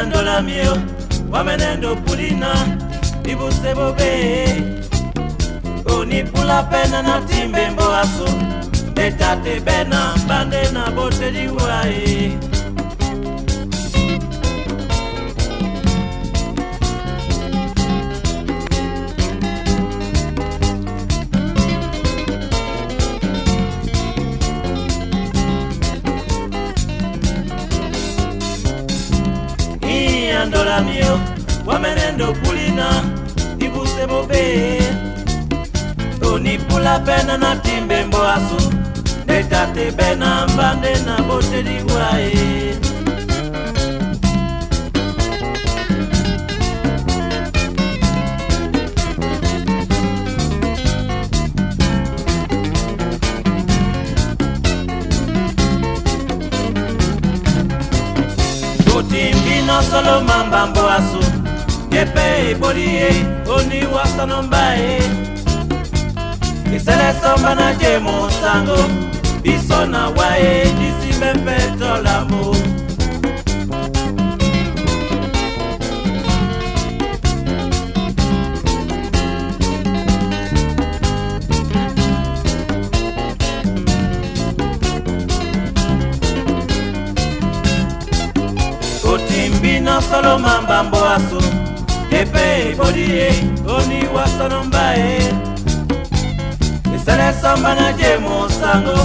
Iandola mio, wamenendo pulina, ibuse bobe. Oni pula pena na timbe mboaso, etate bena bande na bote liwae. Iandola mio, wamenendo pulina, ibuse bobe. Oni pula pena na timbe mboaso, etate bena bande na bote liwae. Timbi no solo mamba mboaso, yepe bolie, oni wasano mbae. Isele somba na jemo sango, bisona wae, disi mepeto lamo. Timbi no solo mamba mboaso, yepe bolie, oni wasano mbae. Isele somba na jemo sango,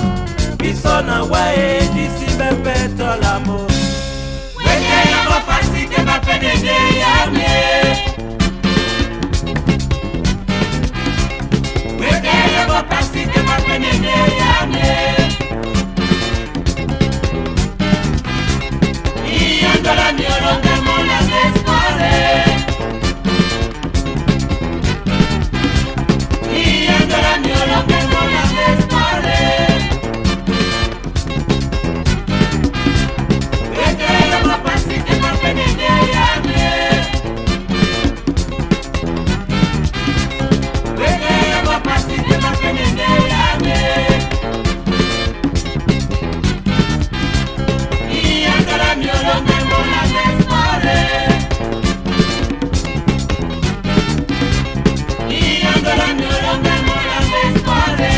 bisona wae, disi bepeto lamo. Weke yamo pasi ke mapenede yame. Weke yamo pasi ke mapenede yame. Iandola mio no temo la descuare. Iandola mio no temo la descuare. Weke yamo pasi ke mapenede yame. Weke yamo pasi ke mapenede yame. Iandola mio no temo la descuare. Iandola mio no temo la descuare.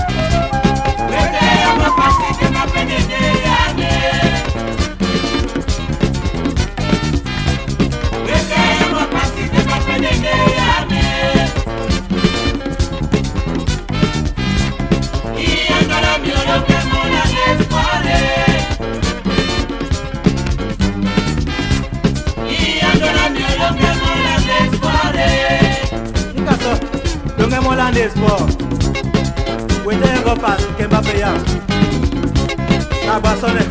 Weke yamo pasi ke mapenede yame. Weke yamo pasi ke mapenede yame. Iandola mio no temo la descuare. Iandola mio no temo la descuare. Nikaso, donge molande sport. Wete yengo pas, kemba peya. Abasone.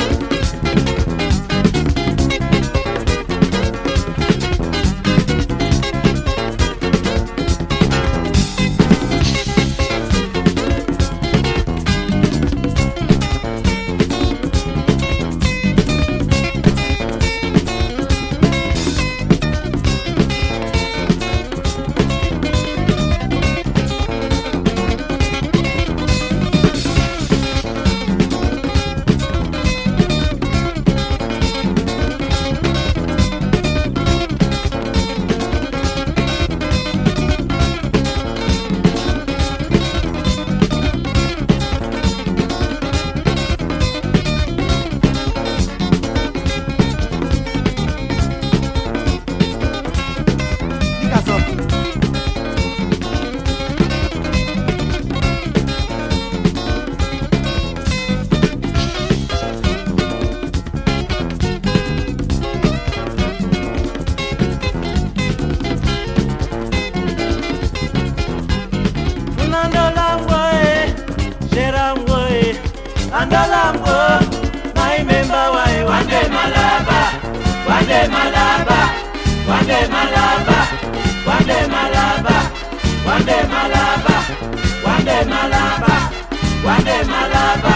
Andalambo, my member why one day Malaba, one day Malaba, one day Malaba, one day Malaba, one day Malaba. Wande Malaba, Wande Malaba,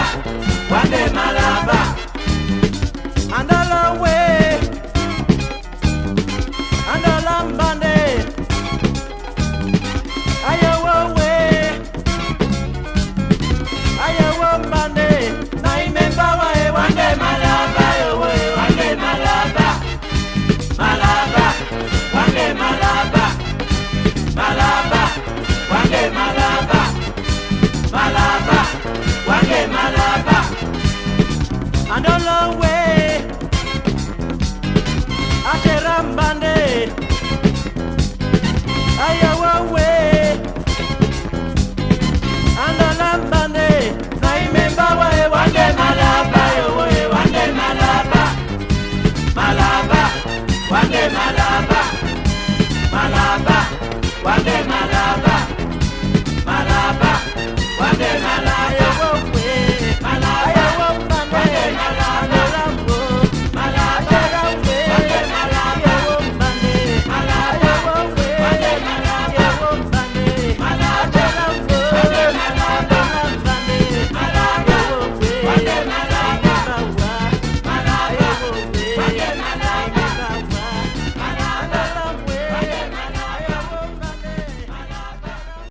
Wande Malaba.